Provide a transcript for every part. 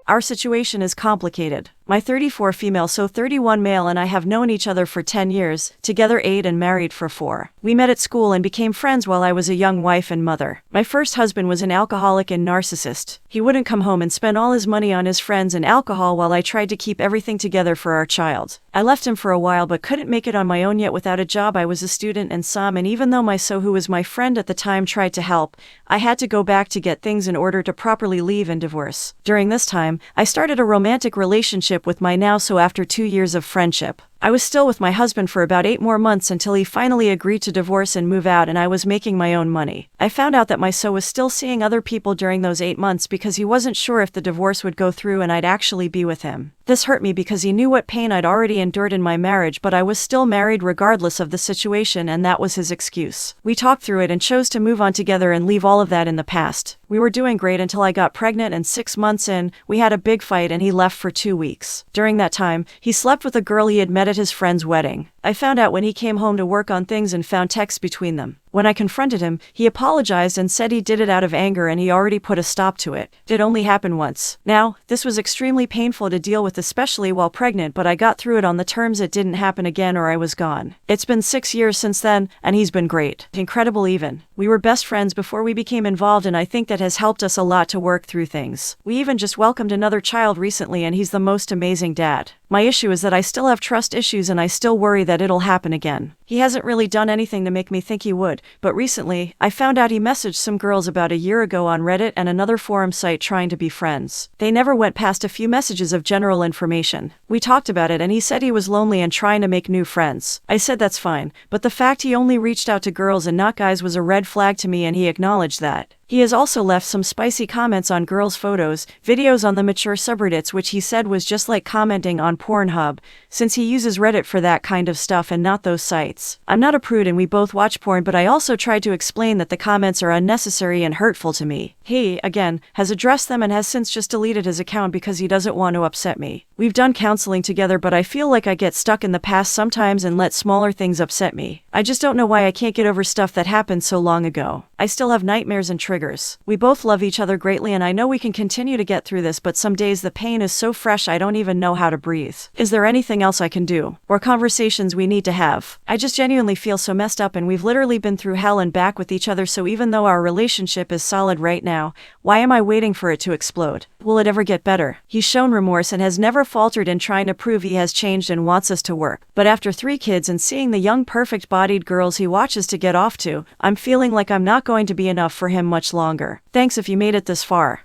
Our situation is complicated. My 34 female so 31 male and I have known each other for 10 years, together 8 and married for 4. We met at school and became friends while I was a young wife and mother. My first husband was an alcoholic and narcissist. He wouldn't come home and spend all his money on his friends and alcohol while I tried to keep everything together for our child. I left him for a while but couldn't make it on my own yet without a job. I was a student and and even though my who was my friend at the time tried to help, I had to go back to get things in order to properly leave and divorce. During this time, I started a romantic relationship with my now after 2 years of friendship. I was still with my husband for about 8 more months until he finally agreed to divorce and move out and I was making my own money. I found out that my was still seeing other people during those 8 months because he wasn't sure if the divorce would go through and I'd actually be with him. This hurt me because he knew what pain I'd already endured in my marriage, but I was still married regardless of the situation and that was his excuse. We talked through it and chose to move on together and leave all of that in the past. We were doing great until I got pregnant and 6 months in, we had a big fight and he left for 2 weeks. During that time, he slept with a girl he had met at his friend's wedding. I found out when he came home to work on things and found texts between them. When I confronted him, he apologized and said he did it out of anger and he already put a stop to it. It only happened once. Now, this was extremely painful to deal with, especially while pregnant, but I got through it on the terms it didn't happen again or I was gone. It's been 6 years since then, and he's been great. Incredible even. We were best friends before we became involved and I think that has helped us a lot to work through things. We even just welcomed another child recently and he's the most amazing dad. My issue is that I still have trust issues and I still worry that it'll happen again. He hasn't really done anything to make me think he would, but recently, I found out he messaged some girls about a year ago on Reddit and another forum site trying to be friends. They never went past a few messages of general information. We talked about it and he said he was lonely and trying to make new friends. I said that's fine, but the fact he only reached out to girls and not guys was a red flag to me and he acknowledged that. He has also left some spicy comments on girls' photos, videos on the mature subreddits which he said was just like commenting on Pornhub, since he uses Reddit for that kind of stuff and not those sites. I'm not a prude and we both watch porn, but I also tried to explain that the comments are unnecessary and hurtful to me. He, again, has addressed them and has since just deleted his account because he doesn't want to upset me. We've done counseling together but I feel like I get stuck in the past sometimes and let smaller things upset me. I just don't know why I can't get over stuff that happened so long ago. I still have nightmares and triggers. We both love each other greatly and I know we can continue to get through this, but some days the pain is so fresh I don't even know how to breathe. Is there anything else I can do? Or conversations we need to have? I just genuinely feel so messed up and we've literally been through hell and back with each other, so even though our relationship is solid right now, why am I waiting for it to explode? Will it ever get better? He's shown remorse and has never faltered in trying to prove he has changed and wants us to work. But after 3 kids and seeing the young perfect-bodied girls he watches to get off to, I'm feeling like I'm not going to be enough for him much longer. Thanks if you made it this far.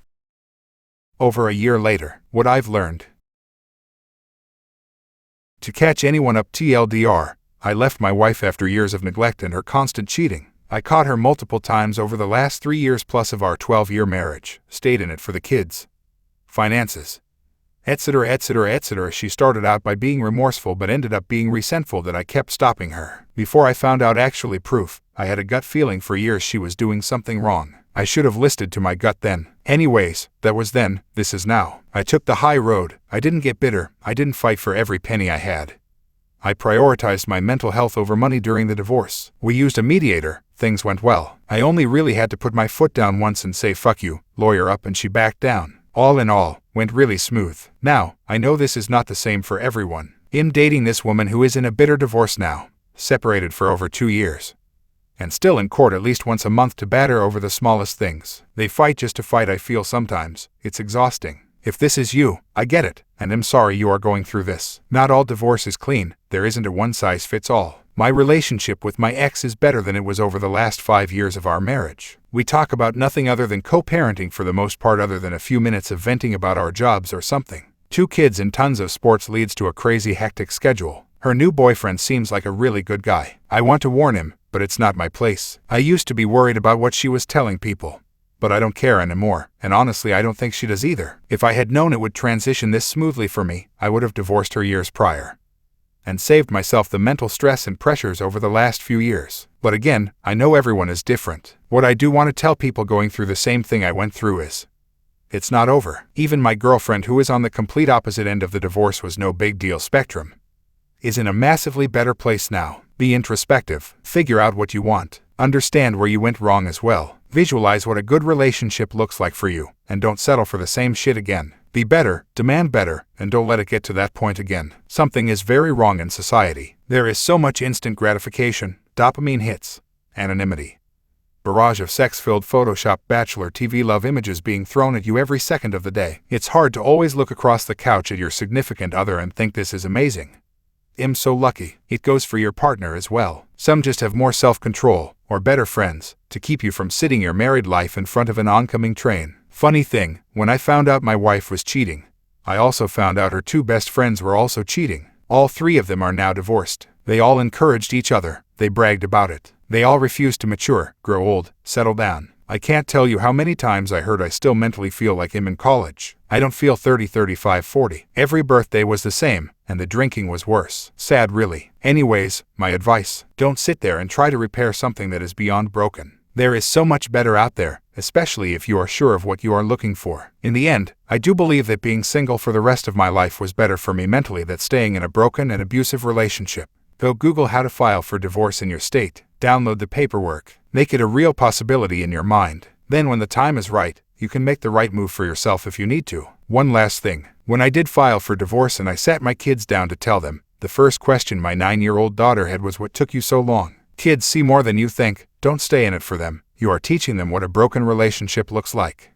Over a year later, what I've learned. To catch anyone up TLDR, I left my wife after years of neglect and her constant cheating. I caught her multiple times over the last 3 years plus of our 12-year marriage, stayed in it for the kids, finances, etc., etc., etc. She started out by being remorseful but ended up being resentful that I kept stopping her. Before I found out actually proof, I had a gut feeling for years she was doing something wrong. I should have listened to my gut then. Anyways, that was then, this is now. I took the high road. I didn't get bitter. I didn't fight for every penny I had. I prioritized my mental health over money during the divorce. We used a mediator. Things went well. I only really had to put my foot down once and say fuck you, lawyer up, and she backed down. All in all, went really smooth. Now, I know this is not the same for everyone. I'm dating this woman who is in a bitter divorce now, separated for over 2 years. And still in court at least once a month to batter over the smallest things. They fight just to fight. I feel sometimes. It's exhausting. If this is you, I get it, and I'm sorry you are going through this. Not all divorce is clean. There isn't a one-size-fits-all. My relationship with my ex is better than it was over the last 5 years of our marriage. We talk about nothing other than co-parenting for the most part, other than a few minutes of venting about our jobs or something. 2 kids and tons of sports leads to a crazy hectic schedule. Her new boyfriend seems like a really good guy. I want to warn him, but it's not my place. I used to be worried about what she was telling people, but I don't care anymore, and honestly I don't think she does either. If I had known it would transition this smoothly for me, I would have divorced her years prior and saved myself the mental stress and pressures over the last few years. But again, I know everyone is different. What I do want to tell people going through the same thing I went through is, it's not over. Even my girlfriend, who is on the complete opposite end of the divorce was no big deal spectrum, is in a massively better place now. Be introspective, figure out what you want, understand where you went wrong as well, visualize what a good relationship looks like for you, and don't settle for the same shit again. Be better, demand better, and don't let it get to that point again. Something is very wrong in society. There is so much instant gratification, dopamine hits, anonymity. Barrage of sex-filled Photoshop bachelor TV love images being thrown at you every second of the day. It's hard to always look across the couch at your significant other and think this is amazing. I'm so lucky. It goes for your partner as well. Some just have more self-control, or better friends, to keep you from sitting your married life in front of an oncoming train. Funny thing, when I found out my wife was cheating, I also found out her two best friends were also cheating. All three of them are now divorced. They all encouraged each other. They bragged about it. They all refused to mature, grow old, settle down. I can't tell you how many times I heard I still mentally feel like I'm in college. I don't feel 30, 35, 40. Every birthday was the same, and the drinking was worse. Sad really. Anyways, my advice, don't sit there and try to repair something that is beyond broken. There is so much better out there, especially if you are sure of what you are looking for. In the end, I do believe that being single for the rest of my life was better for me mentally than staying in a broken and abusive relationship. Go Google how to file for divorce in your state. Download the paperwork. Make it a real possibility in your mind. Then when the time is right, you can make the right move for yourself if you need to. One last thing. When I did file for divorce and I sat my kids down to tell them, the first question my 9-year-old daughter had was, "What took you so long?" Kids see more than you think. Don't stay in it for them. You are teaching them what a broken relationship looks like.